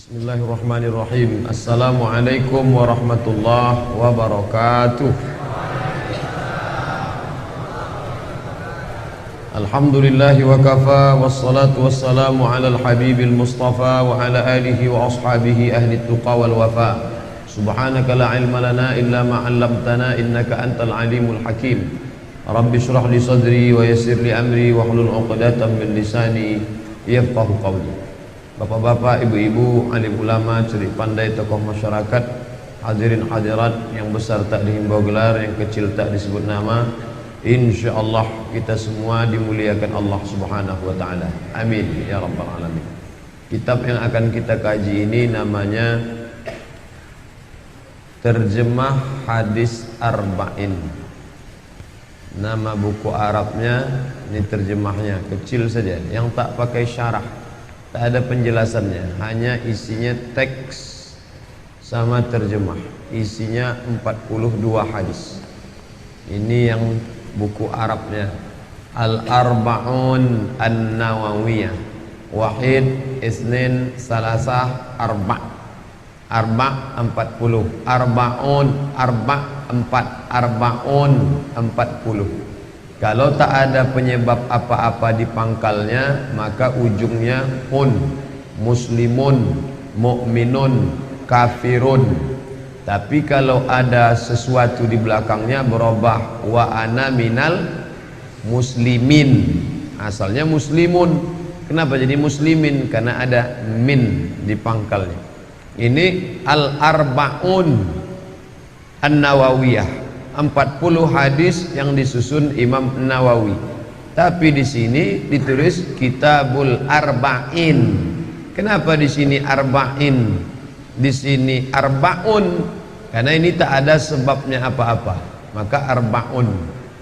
Bismillahirrahmanirrahim. Assalamualaikum warahmatullahi wabarakatuh. Alhamdulillahi wa kafa, wassalatu wassalamu ala al-habibil mustafa wa ala alihi wa ashabihi ahli tuqa wal wafa. Subhanaka la ilma lana illa ma 'allamtana innaka antal alimul hakim. Rabbi shrah li sadri wa yassir li amri wa hlul 'uqdatam min lisani yafqahu qawli. Bapak-bapak, ibu-ibu, alim ulama, cerdik pandai, tokoh masyarakat, hadirin hadirat yang besar tak dihimbau gelar, yang kecil tak disebut nama, insyaallah kita semua dimuliakan Allah Subhanahu wa taala. Amin ya rabbal alamin. Kitab yang akan kita kaji ini namanya Terjemah Hadis Arba'in. Nama buku Arabnya, ini terjemahnya kecil saja, yang tak pakai syarah. Tak ada penjelasannya, hanya isinya teks sama terjemah. Isinya 42 hadis. Ini yang buku Arabnya, Al-Arba'un An-Nawawiyah. Wahid, Isnin, Salasah, Arba'. Arba' 40, Arba'un, Arba' 4, Arba'un 40. Kalau tak ada penyebab apa-apa di pangkalnya, maka ujungnya un, muslimun, mukminun, kafirun. Tapi kalau ada sesuatu di belakangnya berubah, wa ana minal muslimin. Asalnya muslimun. Kenapa jadi muslimin? Karena ada min di pangkalnya. Ini Al-Arba'un An-Nawawiyah. 40 hadis yang disusun Imam Nawawi. Tapi di sini ditulis Kitabul Arba'in. Kenapa di sini Arba'in? Di sini Arba'un karena ini tak ada sebabnya apa-apa. Maka Arba'un.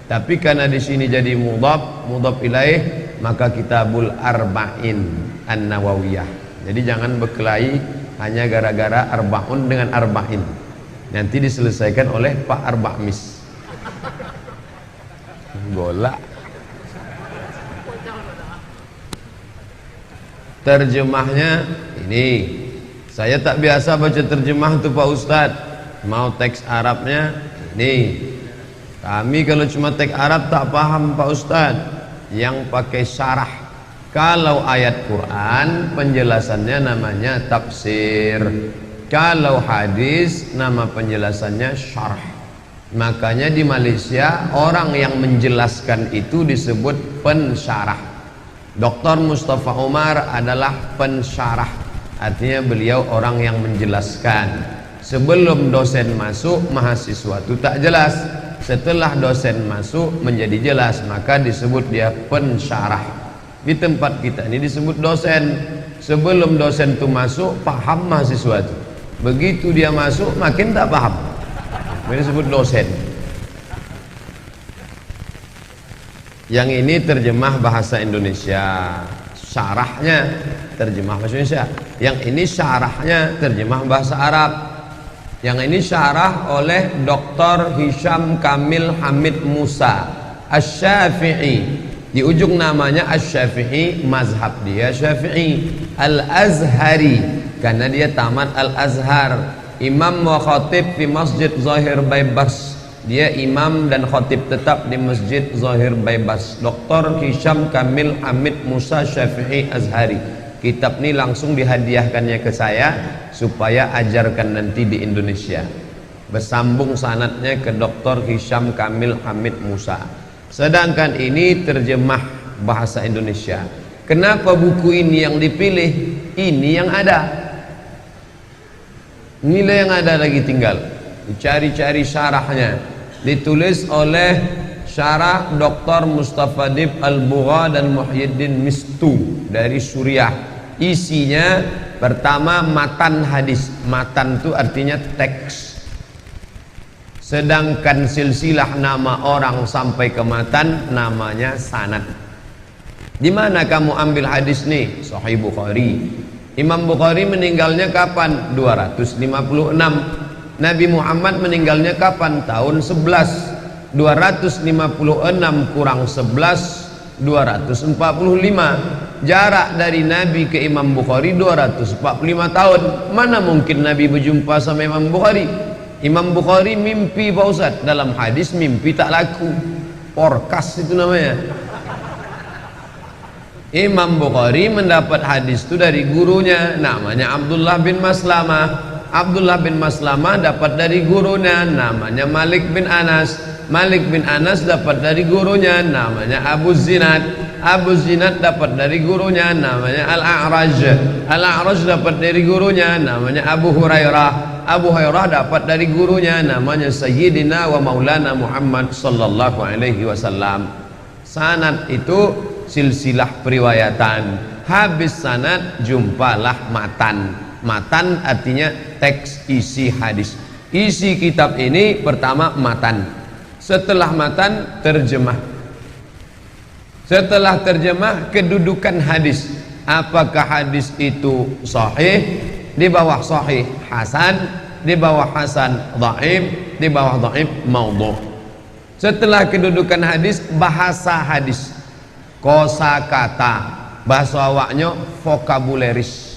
Tapi karena di sini jadi mudhaf ilaih, maka Kitabul Arba'in An-Nawawiyah. Jadi jangan berkelahi hanya gara-gara Arba'un dengan Arba'in. Nanti diselesaikan oleh Pak Arba'mis. Golak. Terjemahnya ini. Saya tak biasa baca terjemah tuh Pak Ustadz. Mau teks Arabnya ini. Kami kalau cuma teks Arab tak paham Pak Ustadz. Yang pakai syarah. Kalau ayat Quran penjelasannya namanya tafsir. Kalau hadis nama penjelasannya syarah. Makanya di Malaysia orang yang menjelaskan itu disebut pensyarah. Dr. Mustafa Umar adalah pensyarah. Artinya beliau orang yang menjelaskan. Sebelum dosen masuk, mahasiswa itu tak jelas. Setelah dosen masuk menjadi jelas, maka disebut dia pensyarah. Di tempat kita ini disebut dosen. Sebelum dosen itu masuk, paham mahasiswa itu. Begitu dia masuk makin tak paham. Ini disebut dosen. Yang ini terjemah bahasa Indonesia, syarahnya terjemah bahasa Indonesia. Yang ini syarahnya terjemah bahasa Arab. Yang ini syarah oleh Dr. Hisham Kamil Hamid Musa Asy-Syafi'i. Di ujung namanya Asy-Syafi'i, mazhab dia Syafi'i. Al-Azhari karena dia tamat Al-Azhar. Imam wa khatib di Masjid Zahir Baybas. Dia imam dan khatib tetap di Masjid Zahir Baybas. Dr. Hisham Kamil Hamid Musa Syafi'i Azhari. Kitab ini langsung dihadiahkannya ke saya supaya ajarkan nanti di Indonesia. Bersambung sanadnya ke Dr. Hisham Kamil Hamid Musa. Sedangkan ini terjemah bahasa Indonesia. Kenapa buku ini yang dipilih? Ini yang ada. Inilah yang ada lagi tinggal. Dicari-cari syarahnya. Ditulis oleh syarah Dr. Mustafa Dib Al-Bugha dan Muhyiddin Mistu dari Suriah. Isinya pertama matan hadis. Matan itu artinya teks. Sedangkan silsilah nama orang sampai ke matan namanya sanad. Di mana kamu ambil hadis nih? Sahih Bukhari. Imam Bukhari meninggalnya kapan? 256. Nabi Muhammad meninggalnya kapan? Tahun 11. 256 kurang 11, 245. Jarak dari Nabi ke Imam Bukhari 245 tahun. Mana mungkin Nabi berjumpa sama Imam Bukhari? Imam Bukhari mimpi Pak Ustaz. Dalam hadis mimpi tak laku, forecast itu namanya. Imam Bukhari mendapat hadis itu dari gurunya, namanya Abdullah bin Maslamah. Abdullah bin Maslamah dapat dari gurunya, namanya Malik bin Anas. Malik bin Anas dapat dari gurunya, namanya Abu Zinad. Abu Zinad dapat dari gurunya, namanya Al-A'raj. Al-A'raj dapat dari gurunya, namanya Abu Hurairah. Abu Hurairah dapat dari gurunya, namanya Sayyidina wa Maulana Muhammad sallallahu alaihi wasallam. Sanad itu silsilah periwayatan. Habis sanad jumpalah matan. Matan artinya teks isi hadis. Isi kitab ini pertama matan. Setelah matan terjemah. Setelah terjemah kedudukan hadis. Apakah hadis itu sahih? Di bawah sahih hasan, di bawah hasan dhaif, di bawah dhaif maudhu'. Setelah kedudukan hadis, bahasa hadis, kosakata, bahasa awaknya vokabularis.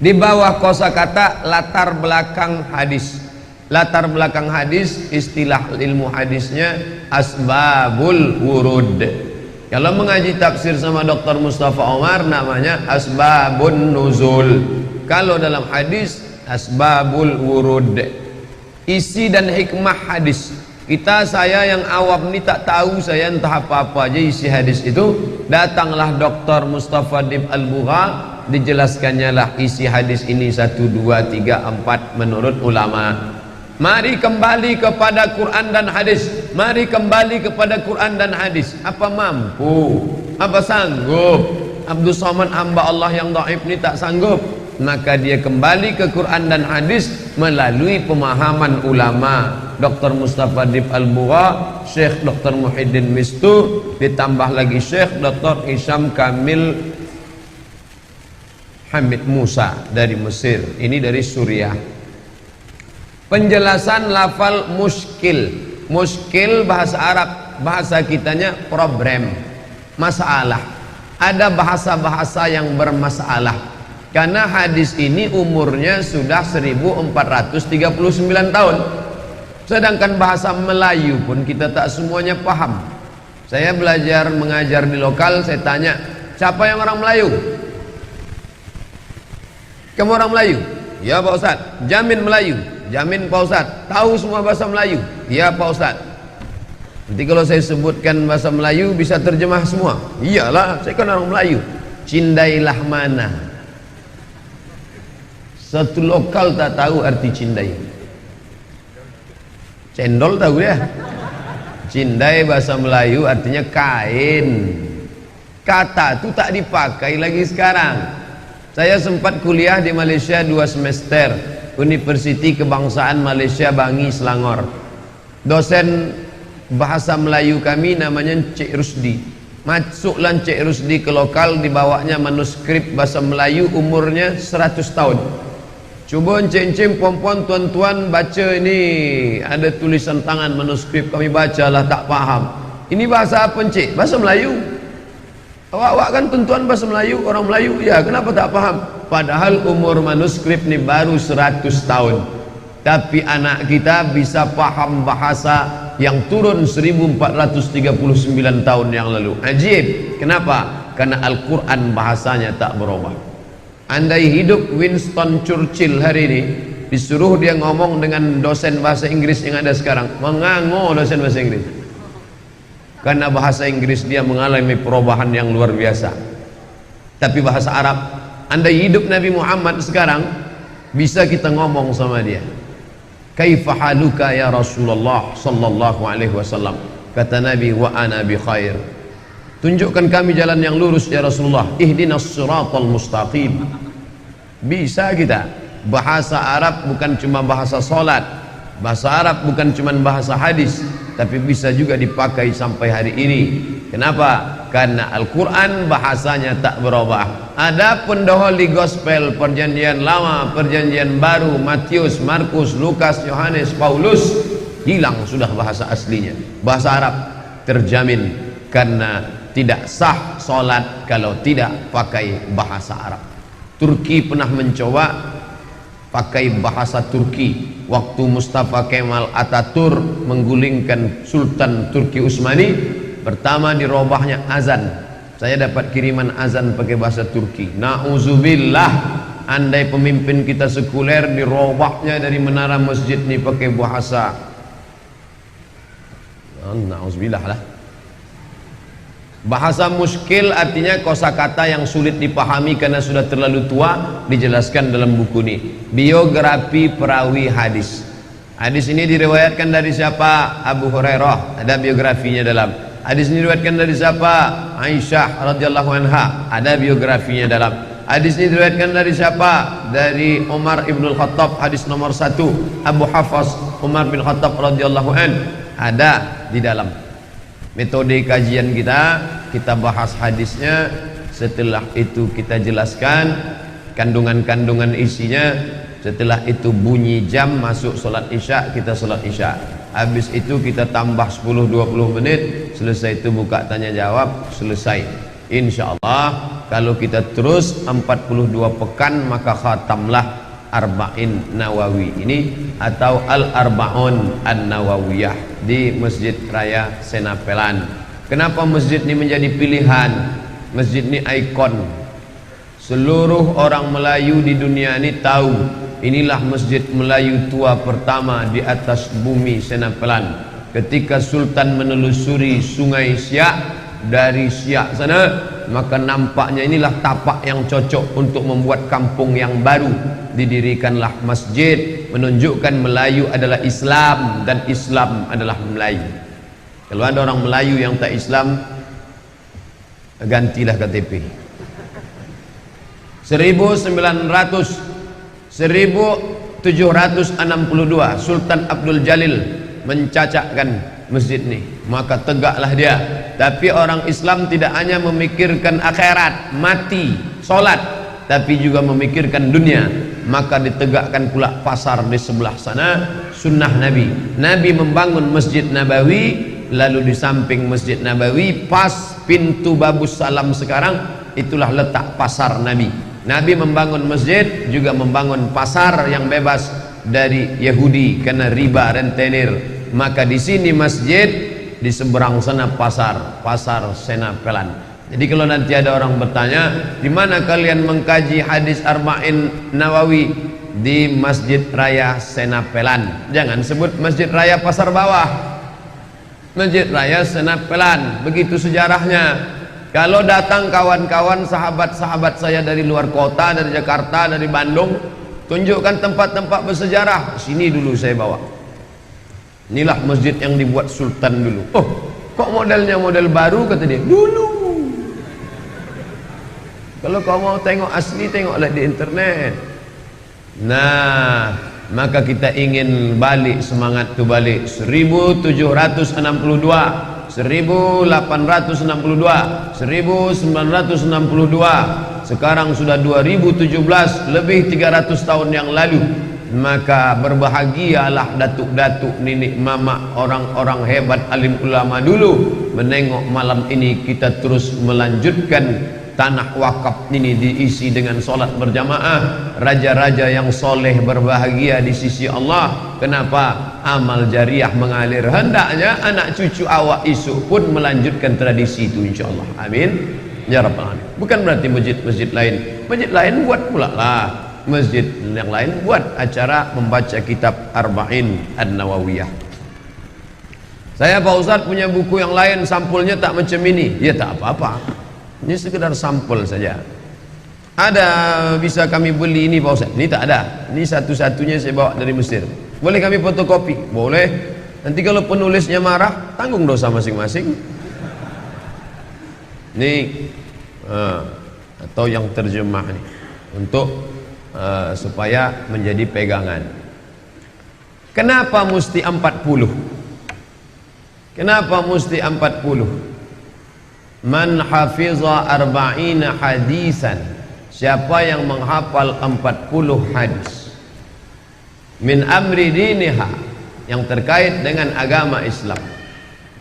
Di bawah kosakata latar belakang hadis. Latar belakang hadis, istilah ilmu hadisnya asbabul wurud. Kalau mengaji tafsir sama Dr. Mustafa Omar namanya asbabun nuzul. Kalau dalam hadis asbabul wurud. Isi dan hikmah hadis. Saya yang awam ini tak tahu, saya entah apa-apa aja isi hadis itu. Datanglah Dr. Mustafa Dib Al-Bugha, dijelaskannya lah isi hadis ini 1, 2, 3, 4 menurut ulama. Mari kembali kepada Quran dan hadis. Mari kembali kepada Quran dan hadis. Apa mampu? Apa sanggup? Abdul Somad hamba Allah yang dhaif ini tak sanggup. Maka dia kembali ke Quran dan hadis melalui pemahaman ulama. Dr. Mustafa Dib Al-Bugha, Syekh Dr. Muhyiddin Mistu, ditambah lagi Syekh Dr. Hisham Kamil Hamid Musa dari Mesir. Ini dari Suriah. Penjelasan lafal muskil. Muskil bahasa Arab, bahasa kitanya problem, masalah. Ada bahasa-bahasa yang bermasalah. Karena hadis ini umurnya sudah 1439 tahun. Sedangkan bahasa Melayu pun kita tak semuanya paham. Saya belajar mengajar di lokal, saya tanya, siapa yang orang Melayu? Kamu orang Melayu? Ya Pak Ustaz. Jamin Melayu? Jamin Pak Ustaz. Tahu semua bahasa Melayu? Ya Pak Ustaz. Nanti kalau saya sebutkan bahasa Melayu bisa terjemah semua? Iyalah, saya kan orang Melayu. Cindailah mana? Satu lokal tak tahu arti cindai. Cendol tahu ya? Cindai bahasa Melayu artinya kain. Kata itu tak dipakai lagi sekarang. Saya sempat kuliah di Malaysia 2 semester, Universiti Kebangsaan Malaysia Bangi Selangor. Dosen bahasa Melayu kami namanya Cik Rusdi. Masuklah Cik Rusdi ke lokal, dibawanya manuskrip bahasa Melayu, umurnya 100 tahun. Cuba encik-encik, puan-puan, tuan-tuan baca ini, ada tulisan tangan manuskrip, kami bacalah tak faham. Ini bahasa apa encik? Bahasa Melayu. Awak kan tuan-tuan bahasa Melayu, orang Melayu, ya kenapa tak paham? Padahal umur manuskrip ini baru 100 tahun. Tapi anak kita bisa paham bahasa yang turun 1439 tahun yang lalu. Ajib. Kenapa? Karena Al-Quran bahasanya tak berubah. Andai hidup Winston Churchill hari ini, disuruh dia ngomong dengan dosen bahasa Inggris yang ada sekarang, mengango dosen bahasa Inggris. Karena bahasa Inggris dia mengalami perubahan yang luar biasa. Tapi bahasa Arab, andai hidup Nabi Muhammad sekarang, bisa kita ngomong sama dia. Kaifa haluka ya Rasulullah sallallahu alaihi wasallam? Kata Nabi, wa ana bi khair. Tunjukkan kami jalan yang lurus ya Rasulullah. Ihdinas siratal mustaqim. Bisa kita. Bahasa Arab bukan cuma bahasa solat. Bahasa Arab bukan cuma bahasa hadis, tapi bisa juga dipakai sampai hari ini. Kenapa? Karena Al-Quran bahasanya tak berubah. Adapun the Holy Gospel, perjanjian lama, perjanjian baru, Matius, Markus, Lukas, Yohanes, Paulus, hilang sudah bahasa aslinya. Bahasa Arab terjamin karena tidak sah solat kalau tidak pakai bahasa Arab. Turki pernah mencoba pakai bahasa Turki waktu Mustafa Kemal Ataturk menggulingkan Sultan Turki Utsmani. Pertama dirobahnya azan. Saya dapat kiriman azan pakai bahasa Turki. Nauzubillah, andai pemimpin kita sekuler dirobahnya dari menara masjid ini pakai bahasa, nauzubillah lah. Bahasa muskil artinya kosakata yang sulit dipahami karena sudah terlalu tua, dijelaskan dalam buku ini. Biografi perawi hadis. Hadis ini diriwayatkan dari siapa? Abu Hurairah, ada biografinya dalam. Hadis ini diriwayatkan dari siapa? Aisyah radhiyallahu anha, ada biografinya dalam. Hadis ini diriwayatkan dari siapa? Dari Umar ibn Khattab, hadis nomor 1. Abu Hafs Umar bin Khattab radhiyallahu an, ada di dalam. Metode kajian kita bahas hadisnya, setelah itu kita jelaskan kandungan-kandungan isinya, setelah itu bunyi jam masuk sholat isya, kita sholat isya. Habis itu kita tambah 10-20 menit, selesai itu buka tanya jawab, selesai. Insya Allah kalau kita terus 42 pekan maka khatamlah Arba'in Nawawi ini atau Al-Arba'un An-Nawawiyah di Masjid Raya Senapelan. Kenapa masjid ini menjadi pilihan? Masjid ini ikon. Seluruh orang Melayu di dunia ini tahu inilah masjid Melayu tua pertama di atas bumi Senapelan. Ketika Sultan menelusuri Sungai Siak, dari Siak sana, maka nampaknya inilah tapak yang cocok untuk membuat kampung yang baru. Didirikanlah masjid, menunjukkan Melayu adalah Islam dan Islam adalah Melayu. Kalau ada orang Melayu yang tak Islam, gantilah KTP. 1762 Sultan Abdul Jalil mencacakkan masjid ini, maka tegaklah dia. Tapi orang Islam tidak hanya memikirkan akhirat, mati, solat, tapi juga memikirkan dunia. Maka ditegakkan pula pasar di sebelah sana. Sunnah Nabi, Nabi membangun Masjid Nabawi, lalu di samping Masjid Nabawi pas pintu Babus Salam sekarang, itulah letak pasar Nabi. Nabi membangun masjid, juga membangun pasar yang bebas dari Yahudi karena riba rentenir. Maka di sini masjid, di seberang sana pasar Senapelan. Jadi kalau nanti ada orang bertanya, di mana kalian mengkaji hadis Arba'in Nawawi? Di Masjid Raya Senapelan. Jangan sebut Masjid Raya Pasar Bawah, Masjid Raya Senapelan. Begitu sejarahnya. Kalau datang kawan-kawan, sahabat-sahabat saya dari luar kota, dari Jakarta, dari Bandung, tunjukkan tempat-tempat bersejarah. Sini dulu saya bawa. Inilah masjid yang dibuat Sultan dulu. Oh, kok modelnya model baru, kata dia. Dulu. Kalau kau mau tengok asli, tengoklah di internet. Nah, maka kita ingin balik semangat itu balik. 1762, 1862, 1962, sekarang sudah 2017, lebih 300 tahun yang lalu. Maka berbahagialah datuk-datuk, nenek mama, orang-orang hebat, alim ulama dulu menengok malam ini kita terus melanjutkan tanah wakaf ini diisi dengan solat berjamaah. Raja-raja yang soleh berbahagia di sisi Allah. Kenapa? Amal jariah mengalir. Hendaknya anak cucu awak isu pun melanjutkan tradisi itu, insyaAllah. Amin ya rabbal alamin. Bukan berarti masjid-masjid lain buat pula lah. Masjid yang lain buat acara membaca kitab Arba'in An-Nawawiyah. Saya Pak Ustadz punya buku yang lain, sampulnya tak macam ini. Ya tak apa-apa, ini sekedar sampel saja. Ada bisa kami beli ini Pak Ustadz? Ini tak ada. Ini satu-satunya saya bawa dari Mesir. Boleh kami fotokopi? Boleh. Nanti kalau penulisnya marah, tanggung dosa masing-masing. Ini atau yang terjemah nih, untuk supaya menjadi pegangan. Kenapa mesti 40? Kenapa mesti 40? Man hafiza arba'ina hadisan, siapa yang menghafal 40 hadis min amri diniha, yang terkait dengan agama Islam,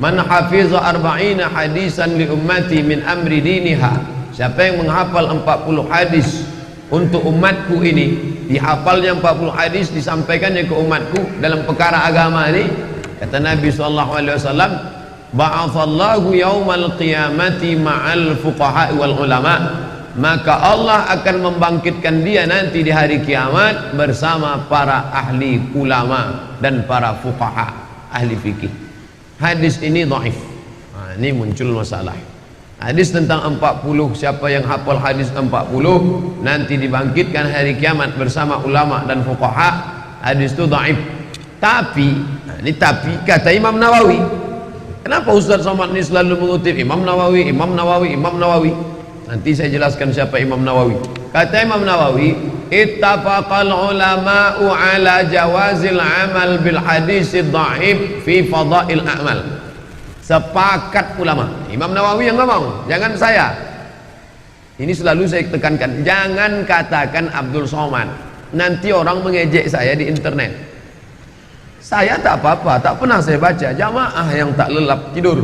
Man hafiza arba'ina hadisan li ummati min amri diniha. Siapa yang menghafal 40 hadis untuk umatku ini, dihafalnya 40 hadis, disampaikannya ke umatku dalam perkara agama ini, kata Nabi SAW, ba'athallahu yawmal qiyamati ma'al fuqaha wal ulama, maka Allah akan membangkitkan dia nanti di hari kiamat bersama para ahli ulama dan para fuqaha, ahli fikih. Hadis ini dhaif. Nah, ini muncul masalah. Hadis tentang 40, siapa yang hafal hadis 40 nanti dibangkitkan hari kiamat bersama ulama dan fuqaha, hadis itu dhaif. Tapi, nah ini tapi kata Imam Nawawi. Kenapa Ustaz Somad ini selalu mengutip Imam Nawawi, Imam Nawawi, Imam Nawawi? Nanti saya jelaskan siapa Imam Nawawi. Kata Imam Nawawi, ittafaqal ulama'u ala jawazil amal bil hadis dhaif fi fadail a'mal. Sepakat ulama. Imam Nawawi yang ngomong, jangan saya. Ini selalu saya tekankan, jangan katakan Abdul Somad. Nanti orang mengejek saya di internet. Saya tak apa-apa, tak pernah saya baca. Jamaah yang tak lelap tidur,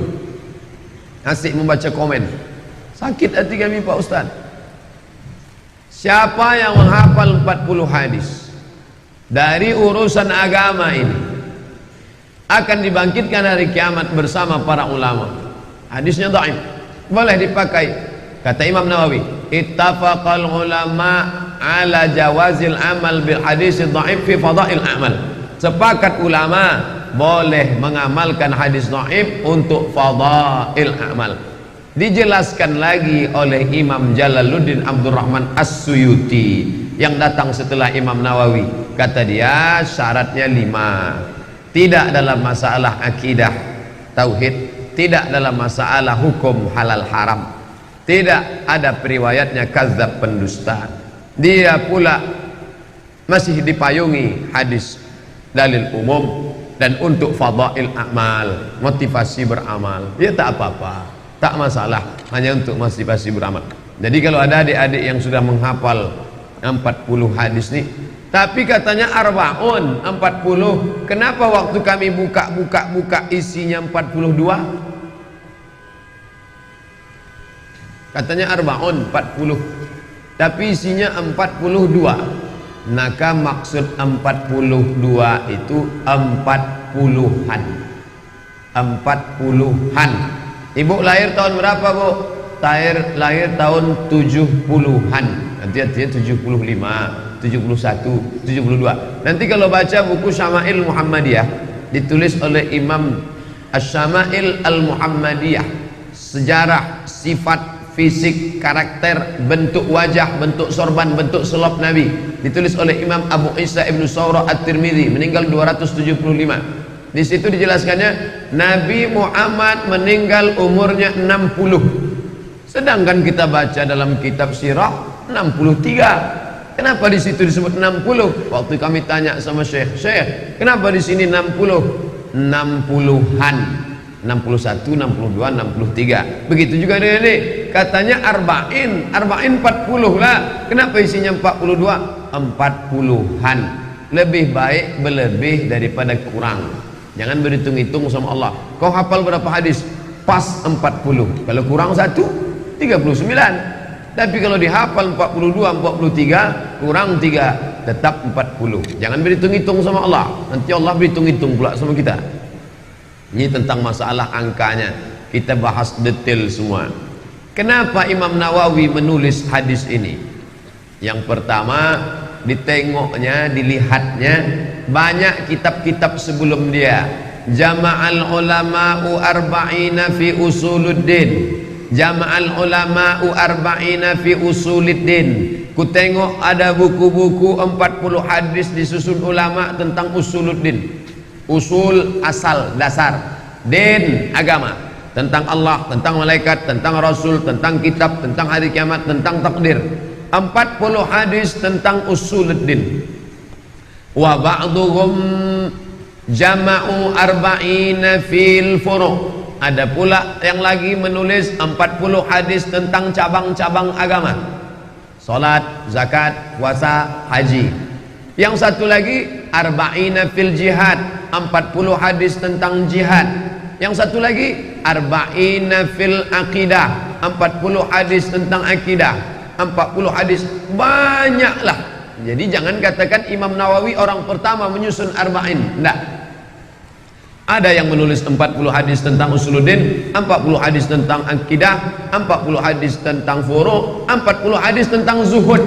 asik membaca komen. Sakit hati kami Pak Ustaz. Siapa yang menghafal 40 hadis dari urusan agama ini akan dibangkitkan hari kiamat bersama para ulama. Hadisnya dhaif, boleh dipakai. Kata Imam Nawawi, ittafaqal ulama ala jawazil amal bil hadis dhaif fi fadail a'mal. Sepakat ulama boleh mengamalkan hadis dhaif untuk fadail a'mal. Dijelaskan lagi oleh Imam Jalaluddin Abdurrahman As-Suyuti yang datang setelah Imam Nawawi. Kata dia syaratnya 5. Tidak dalam masalah akidah tauhid, tidak dalam masalah hukum halal haram, tidak ada periwayatnya kadzab pendusta. Dia pula masih dipayungi hadis dalil umum dan untuk fadail amal, motivasi beramal. Ya tak apa-apa, tak masalah, hanya untuk motivasi beramal. Jadi kalau ada adik-adik yang sudah menghafal 40 hadis nih, tapi katanya arbaun 40, kenapa waktu kami buka isinya 42? Katanya arbaun 40, tapi isinya 42. Maka maksud 42 itu 40-an. 40-an. Ibu lahir tahun berapa, Bu? Lahir tahun 70-an. Nanti artinya 75, 71, 72. Nanti kalau baca buku Syama'il Muhammadiyah ditulis oleh Imam Asy-Syama'il Al-Muhammadiyah, sejarah, sifat, fisik, karakter, bentuk wajah, bentuk sorban, bentuk selop Nabi, ditulis oleh Imam Abu Isa Ibnu Sawrah At-Tirmidzi, meninggal 275. Di situ dijelaskannya Nabi Muhammad meninggal umurnya 60. Sedangkan kita baca dalam kitab sirah 63. Kenapa di situ disebut 60? Waktu kami tanya sama Syekh, kenapa di sini 60? 60-an. 61, 62, 63. Begitu juga ini, katanya arba'in 40 lah. Kenapa isinya 42? 40-an. Lebih baik berlebih daripada kurang. Jangan berhitung-hitung sama Allah. Kau hafal berapa hadis? Pas 40. Kalau kurang 1, 39. Tapi kalau dihafal 42, 43, kurang 3, tetap 40. Jangan berhitung-hitung sama Allah. Nanti Allah berhitung-hitung pula sama kita. Ini tentang masalah angkanya, kita bahas detail semua. Kenapa Imam Nawawi menulis hadis ini? Yang pertama, ditengoknya, dilihatnya banyak kitab-kitab sebelum dia. Jama'al ulama'u arba'ina fi usuluddin, Jama'al ulama'u arba'ina fi usuluddin. Ku tengok ada buku-buku 40 hadis disusun ulama tentang usuluddin. Usul, asal, dasar, din, agama, tentang Allah, tentang malaikat, tentang rasul, tentang kitab, tentang hari kiamat, tentang takdir. 40 hadis tentang usuluddin. Wa ba'duhum jama'u arba'ina fil furu'. Ada pula yang lagi menulis 40 hadis tentang cabang-cabang agama, salat, zakat, puasa, haji. Yang satu lagi arba'ina fil jihad, 40 hadis tentang jihad. Yang satu lagi arba'ina fil aqidah, 40 hadis tentang akidah, 40 hadis, banyaklah. Jadi jangan katakan Imam Nawawi orang pertama menyusun arba'in, enggak. Ada yang menulis 40 hadis tentang usuluddin, 40 hadis tentang akidah, 40 hadis tentang furu', 40 hadis tentang zuhud.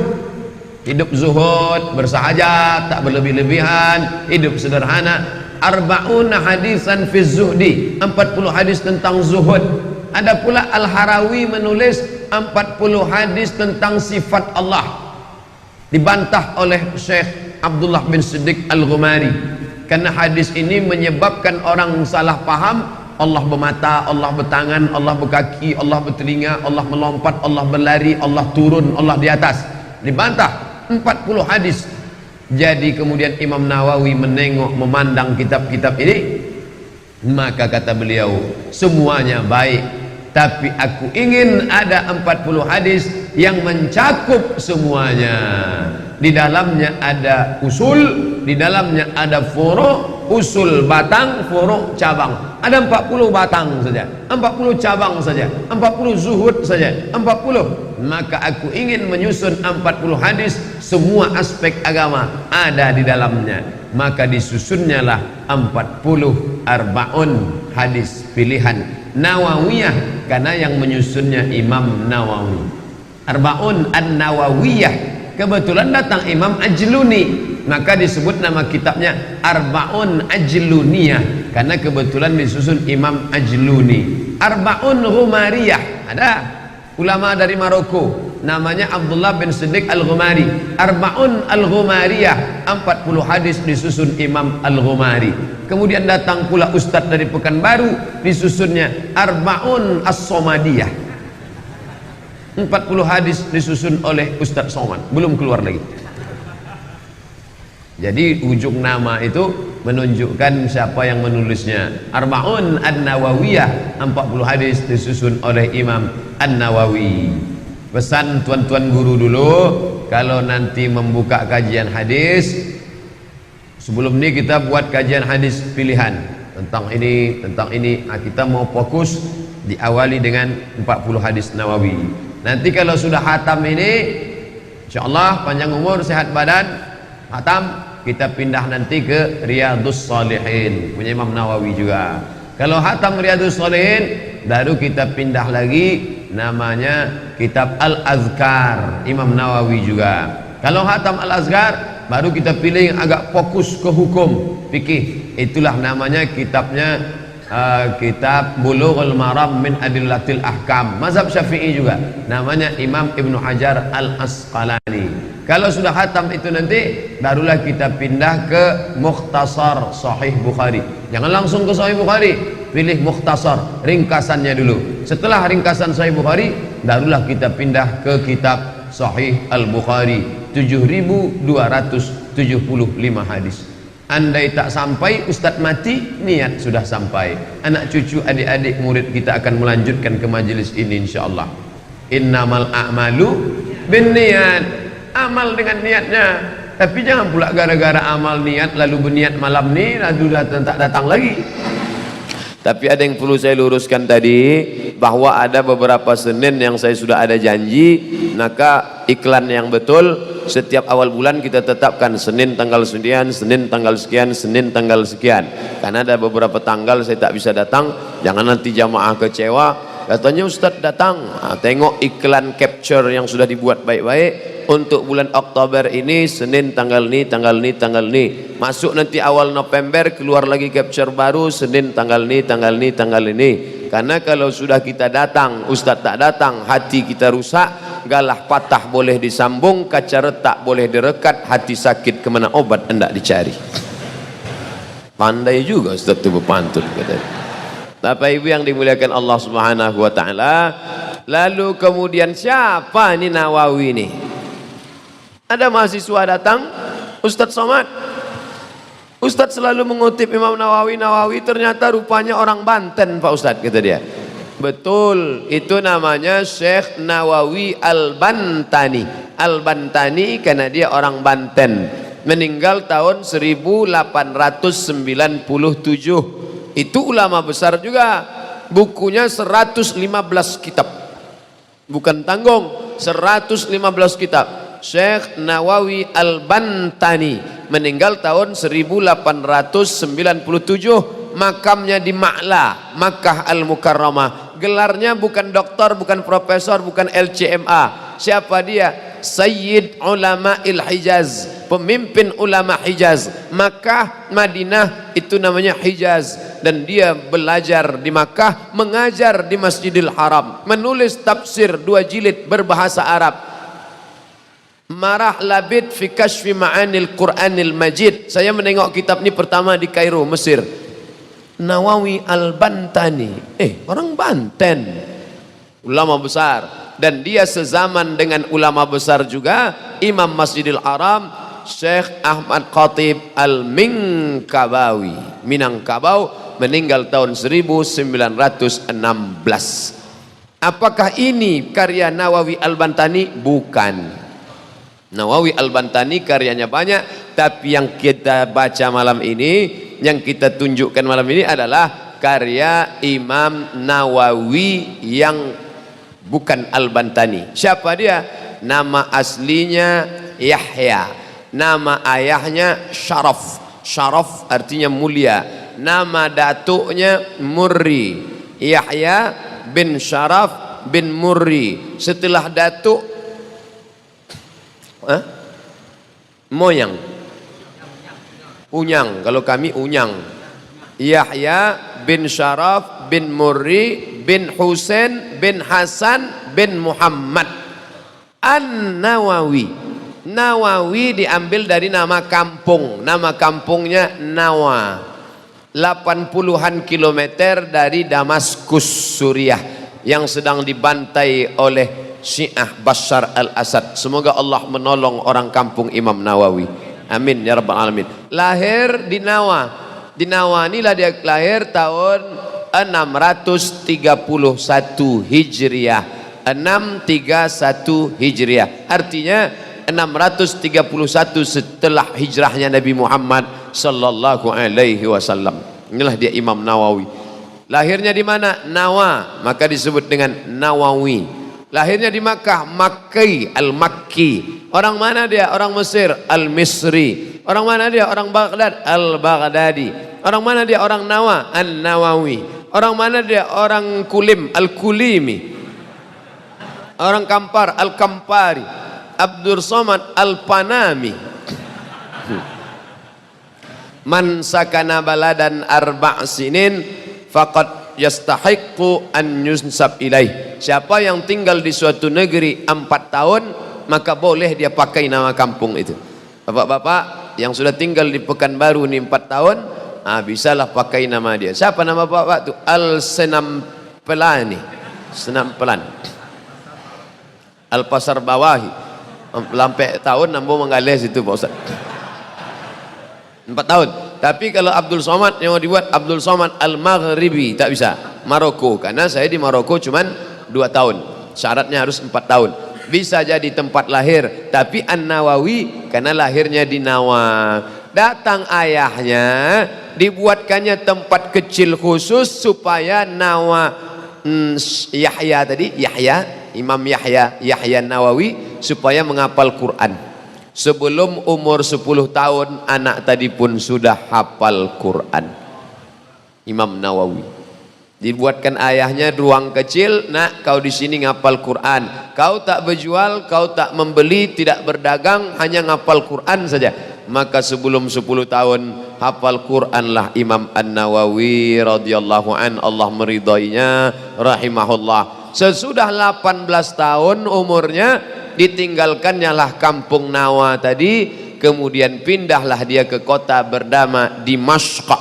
Hidup zuhud, bersahajat, tak berlebih-lebihan, hidup sederhana. Arba'una hadisan fi zuhdi, 40 hadis tentang zuhud. Ada pula Al-Harawi menulis 40 hadis tentang sifat Allah, dibantah oleh Syekh Abdullah bin Siddiq Al-Ghumari, karena hadis ini menyebabkan orang salah paham. Allah bermata, Allah bertangan, Allah berkaki, Allah bertelinga, Allah melompat, Allah berlari, Allah turun, Allah di atas. Dibantah 40 hadis. Jadi kemudian Imam Nawawi menengok, memandang kitab-kitab ini, maka kata beliau, semuanya baik, tapi aku ingin ada 40 hadis yang mencakup semuanya. Di dalamnya ada usul, di dalamnya ada furu', usul batang, furu' cabang. Ada 40 batang saja, 40 cabang saja, 40 zuhud saja, 40. Maka aku ingin menyusun 40 hadis, semua aspek agama ada di dalamnya. Maka disusunnya lah 40 arba'un hadis pilihan Nawawiyah, karena yang menyusunnya Imam Nawawi. Arba'un an-Nawawiyah, kebetulan datang Imam Ajluni, maka disebut nama kitabnya Arba'un Ajluniyah, karena kebetulan disusun Imam Ajluni. Arba'un Ghumariyah, ada ulama dari Maroko namanya Abdullah bin Siddiq Al-Ghumari. Arba'un Al-Ghumariyah, 40 hadis disusun Imam Al-Ghumari. Kemudian datang pula ustadz dari Pekanbaru, disusunnya Arba'un As-Somadiyah, 40 hadis disusun oleh Ustadz Somad, belum keluar lagi. Jadi ujung nama itu menunjukkan siapa yang menulisnya. Arba'un An-Nawawiyah, 40 hadis disusun oleh Imam An-Nawawi. Pesan tuan-tuan guru dulu, kalau nanti membuka kajian hadis, sebelum ini kita buat kajian hadis pilihan tentang ini, tentang ini. Nah, kita mau fokus diawali dengan 40 hadis Nawawi. Nanti kalau sudah hatam ini, insyaallah panjang umur, sehat badan, hatam, kita pindah nanti ke Riyadhus Shalihin punya Imam Nawawi juga. Kalau hatam Riyadhus Shalihin, baru kita pindah lagi namanya kitab Al-Azkar Imam Nawawi juga. Kalau hatam Al-Azkar, baru kita pilih yang agak fokus ke hukum fikih, itulah namanya kitabnya kitab Bulughul Maram min Adillatil Ahkam, mazhab Syafi'i juga, namanya Imam Ibnu Hajar Al-Asqalani. Kalau sudah khatam itu nanti, barulah kita pindah ke Mukhtasar Sahih Bukhari. Jangan langsung ke Sahih Bukhari, pilih Mukhtasar, ringkasannya dulu. Setelah ringkasan Sahih Bukhari, barulah kita pindah ke kitab Sahih Al-Bukhari, 7.275 hadis. Andai tak sampai, Ustadz mati, niat sudah sampai. Anak cucu, adik-adik, murid kita akan melanjutkan ke majelis ini insyaallah. Innamal a'malu binniyat, amal dengan niatnya. Tapi jangan pula gara-gara amal niat lalu berniat malam ni lalu tak datang lagi. Tapi ada yang perlu saya luruskan tadi, bahwa ada beberapa Senin yang saya sudah ada janji, maka iklan yang betul setiap awal bulan kita tetapkan Senin tanggal sekian, Senin tanggal sekian, Senin tanggal sekian. Karena ada beberapa tanggal saya tak bisa datang, jangan nanti jamaah kecewa. Katanya Ustadz datang, tengok iklan capture yang sudah dibuat baik-baik. Untuk bulan Oktober ini Senin tanggal ni, tanggal ni, tanggal ni. Masuk nanti awal November keluar lagi capture baru, Senin tanggal ni, tanggal ni, tanggal ini. Karena kalau sudah kita datang, Ustadz tak datang, hati kita rusak. Galah patah boleh disambung, kaca retak boleh direkat, hati sakit kemana obat hendak dicari. Pandai juga Ustadz itu berpantun katanya. Bapak Ibu yang dimuliakan Allah Subhanahu wa taala. Lalu kemudian siapa ini Nawawi ini? Ada mahasiswa datang, Ustadz Somad, Ustadz selalu mengutip Imam Nawawi, Nawawi ternyata rupanya orang Banten Pak Ustadz, kata dia. Betul, itu namanya Syekh Nawawi Al-Bantani. Al-Bantani karena dia orang Banten. Meninggal tahun 1897. Itu ulama besar juga, bukunya 115 kitab, bukan tanggung, 115 kitab. Syekh Nawawi Al-Bantani meninggal tahun 1897, makamnya di Ma'la, Makkah Al-Mukarramah. Gelarnya bukan doktor, bukan profesor, bukan LCMA. Siapa dia? Sayyid Ulama Hijaz, pemimpin ulama Hijaz. Makkah, Madinah itu namanya Hijaz, dan dia belajar di Makkah, mengajar di Masjidil Haram, menulis tafsir 2 jilid berbahasa Arab. Marah Labid fi Kashfi Ma'anil Qur'anil Majid. Saya menengok kitab ini pertama di Kairo, Mesir. Nawawi Al-Bantani, orang Banten, ulama besar. Dan dia sezaman dengan ulama besar juga, Imam Masjidil Haram, Syekh Ahmad Khatib Al-Minkabawi, Minangkabau, meninggal tahun 1916. Apakah ini karya Nawawi Al-Bantani? Bukan. Nawawi Al-Bantani karyanya banyak, tapi yang kita baca malam ini, yang kita tunjukkan malam ini adalah karya Imam Nawawi yang bukan Al-Bantani. Siapa dia? Nama aslinya Yahya, nama ayahnya Syaraf. Syaraf artinya mulia. Nama datuknya Murri. Yahya bin Syaraf bin Murri. Setelah datuk moyang, Unyang, kalau kami Unyang. Yahya bin Syaraf bin Murri bin Husain bin Hasan bin Muhammad An-Nawawi. Nawawi diambil dari nama kampung, nama kampungnya Nawa, 80-an kilometer dari Damaskus, Suriah, yang sedang dibantai oleh Syiah Bashar al-Assad. Semoga Allah menolong orang kampung Imam Nawawi, amin ya rabbal alamin. Lahir di Nawa. Di Nawa inilah dia lahir tahun 631 Hijriah. 631 Hijriah artinya 631 setelah hijrahnya Nabi Muhammad sallallahu alaihi wasallam. Inilah dia Imam Nawawi. Lahirnya di mana? Nawa, maka disebut dengan Nawawi. Lahirnya di Makkah, Makki, Al-Makki. Orang mana dia? Orang Mesir, Al-Misri. Orang mana dia? Orang Baghdad, Al-Baghdadi. Orang mana dia? Orang Nawa, An-Nawawi. Orang mana dia? Orang Kulim, Al-Kulimi. Orang Kampar, Al-Kampari. Abdul Somad, Al-Panami. Man sakana baladan arba' sinin faqad yastahiqqu an yunsab ilaih. Siapa yang tinggal di suatu negeri 4 tahun, maka boleh dia pakai nama kampung itu. Bapak-bapak yang sudah tinggal di Pekanbaru ini 4 tahun, bisalah pakai nama dia. Siapa nama bapak itu? Al-Senampelani, Senampelan. Al-Pasar Bawahi. Lampai tahun nampu menggalis itu Pak Ustaz. 4 tahun. Tapi kalau Abdul Somad yang mau dibuat Abdul Somad Al-Maghribi, tak bisa. Maroko, karena saya di Maroko cuman 2 tahun. Syaratnya harus 4 tahun. Bisa jadi tempat lahir, tapi An-Nawawi karena lahirnya di Nawa. Datang ayahnya, dibuatkannya tempat kecil khusus supaya Nawa Yahya tadi, Yahya, Imam Yahya, Yahya Nawawi, supaya menghafal Quran. Sebelum umur 10 tahun anak tadi pun sudah hafal Quran. Imam Nawawi dibuatkan ayahnya ruang kecil, nak kau di sini ngapal Quran. Kau tak berjual, kau tak membeli, tidak berdagang, hanya ngapal Quran saja. Maka sebelum 10 tahun hafal Quranlah Imam An-Nawawi radhiyallahu an, Allah meridainya rahimahullah. Sesudah 18 tahun umurnya, ditinggalkannya lah kampung Nawa tadi, kemudian pindahlah dia ke kota bernama Dimashq.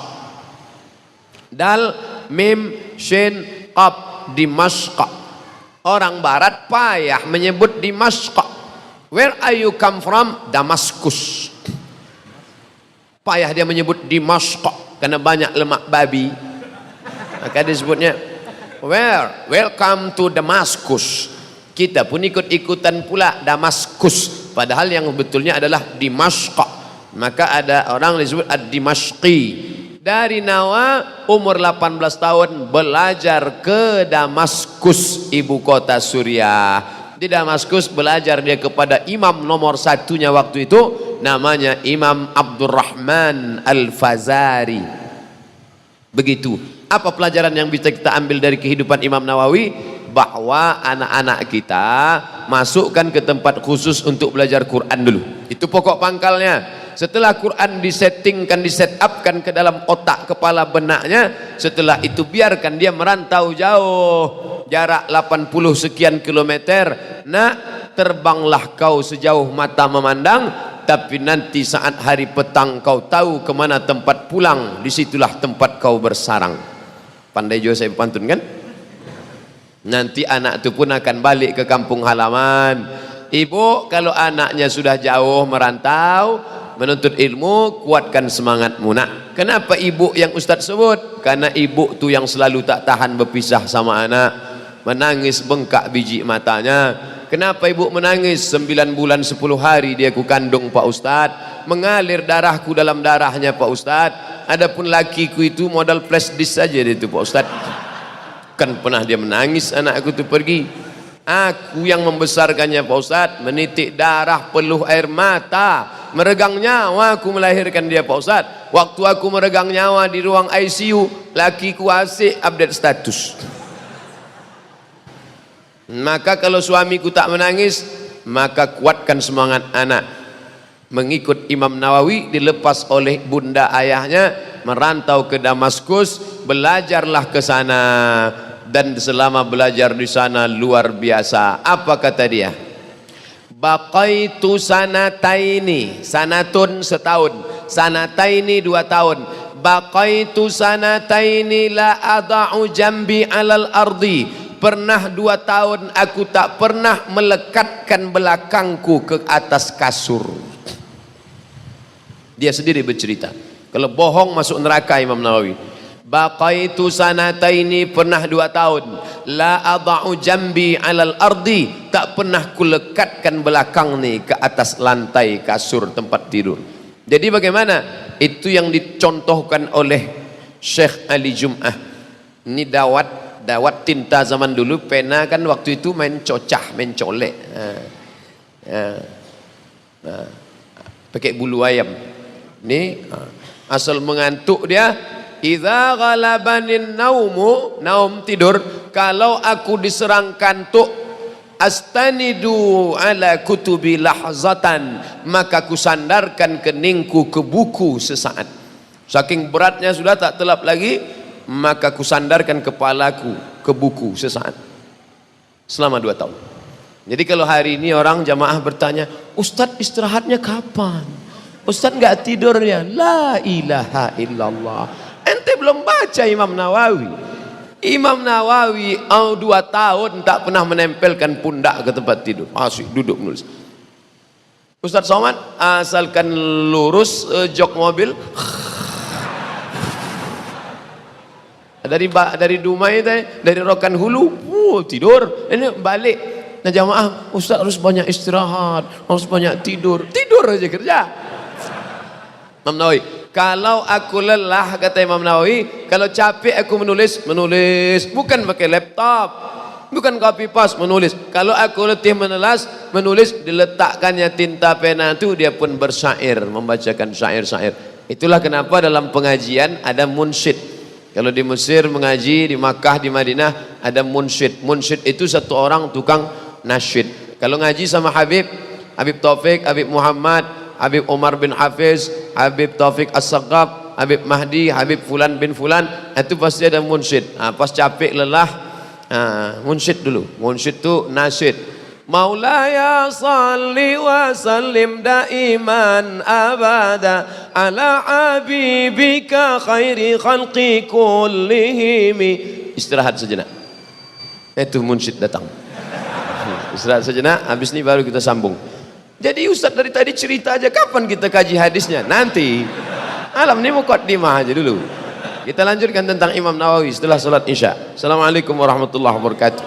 Dal mim shin qaf, Dimashq. Orang barat payah menyebut Dimashq. Where are you come from? Damaskus. Payah dia menyebut Dimashq karena banyak lemak babi. Maka disebutnya welcome to Damaskus. Kita pun ikut-ikutan pula Damaskus, padahal yang betulnya adalah Dimashq. Maka ada orang disebut Ad-Dimashqi. Dari Nawa umur 18 tahun belajar ke Damaskus, ibu kota Suriah. Di Damaskus belajar dia kepada imam nomor satunya waktu itu, namanya Imam Abdurrahman Al-Fazari. Begitu. Apa pelajaran yang bisa kita ambil dari kehidupan Imam Nawawi? Bahwa anak-anak kita masukkan ke tempat khusus untuk belajar Quran dulu. Itu pokok pangkalnya. Setelah Quran disettingkan, disetupkan ke dalam otak kepala benaknya, setelah itu biarkan dia merantau jauh, jarak 80 sekian kilometer. Nak, terbanglah kau sejauh mata memandang, tapi nanti saat hari petang kau tahu kemana tempat pulang, disitulah tempat kau bersarang. Pandai juga saya pantun kan? Nanti anak itu pun akan balik ke kampung halaman. Ibu, kalau anaknya sudah jauh merantau menuntut ilmu, kuatkan semangatmu nak. Kenapa ibu yang Ustaz sebut? Karena ibu tu yang selalu tak tahan berpisah sama anak, menangis bengkak biji matanya. Kenapa ibu menangis? 9 bulan 10 hari dia ku kandung Pak Ustaz, mengalir darahku dalam darahnya Pak Ustaz. Adapun lakiku itu modal flash disk saja dia itu Pak Ustaz. Kan pernah dia menangis anakku tu pergi. Aku yang membesarkannya Pak Ustaz, menitik darah, peluh air mata, meregang nyawa aku melahirkan dia Pak Ustaz. Waktu aku meregang nyawa di ruang ICU, lakiku asik update status. Maka kalau suamiku tak menangis, maka kuatkan semangat anak. Mengikut Imam Nawawi, dilepas oleh bunda ayahnya, merantau ke Damaskus, belajarlah ke sana. Dan selama belajar di sana luar biasa. Apa kata dia? Baqaitu sanataini, sanatun setahun, sanataini 2 tahun. Baqaitu sanataini la ada'u jambi alal ardi. Pernah 2 tahun aku tak pernah melekatkan belakangku ke atas kasur. Dia sendiri bercerita. Kalau bohong masuk neraka Imam Nawawi. Baqaitu sanataini, pernah 2 tahun. La ada'u jambi alal ardi, tak pernah kulekatkan belakang ni ke atas lantai kasur tempat tidur. Jadi bagaimana? Itu yang dicontohkan oleh Syekh Ali Jum'ah. Ini dawat tinta zaman dulu, pena kan waktu itu main cocah, main colek. Pakai bulu ayam. Ini asal mengantuk dia. Idza ghalabanin naumu, naum tidur, kalau aku diserang kantuk, astanidu ala kutubi lahzatan, maka ku sandarkan keningku ke buku sesaat. Saking beratnya sudah tak telap lagi, maka ku sandarkan kepalaku ke buku sesaat. Selama 2 tahun. Jadi kalau hari ini orang jamaah bertanya, Ustadz istirahatnya kapan? Ustadz enggak tidurnya? La ilaha illallah. Ente belum baca Imam Nawawi. Imam Nawawi 2 tahun tak pernah menempelkan pundak ke tempat tidur, asik duduk menulis. Ustaz Somad asalkan lurus jok mobil dari Dumai dari Rokan Hulu tidur, ini balik. Nah jamaah, Ustaz harus banyak istirahat, harus banyak tidur aja kerja. Imam Nawawi, kalau aku lelah, kata Imam Nawawi, kalau capek aku menulis, bukan pakai laptop, bukan copy paste, menulis. Kalau aku letih menulis, diletakkannya tinta pena itu, dia pun bersyair, membacakan syair-syair. Itulah kenapa dalam pengajian ada munsyid. Kalau di Mesir mengaji, di Makkah, di Madinah ada munsyid. Munsyid itu satu orang tukang nasyid. Kalau ngaji sama Habib Taufik, Habib Muhammad, Habib Umar bin Hafiz, Habib Taufik As-Saqqab, Habib Mahdi, Habib Fulan bin Fulan, itu pasti ada munsyid. Pas capek lelah, munsyid dulu. Munsyid itu nasyid. Maulaya salli wa sallim daiman abada ala habibika khairi khalqi kullihim. Istirahat sejenak. Itu munsyid datang. Istirahat sejenak, habis ini baru kita sambung. Jadi Ustaz dari tadi cerita aja, kapan kita kaji hadisnya? Nanti. Alam ini muqaddimah aja dulu. Kita lanjutkan tentang Imam Nawawi setelah salat Isya. Assalamualaikum warahmatullahi wabarakatuh.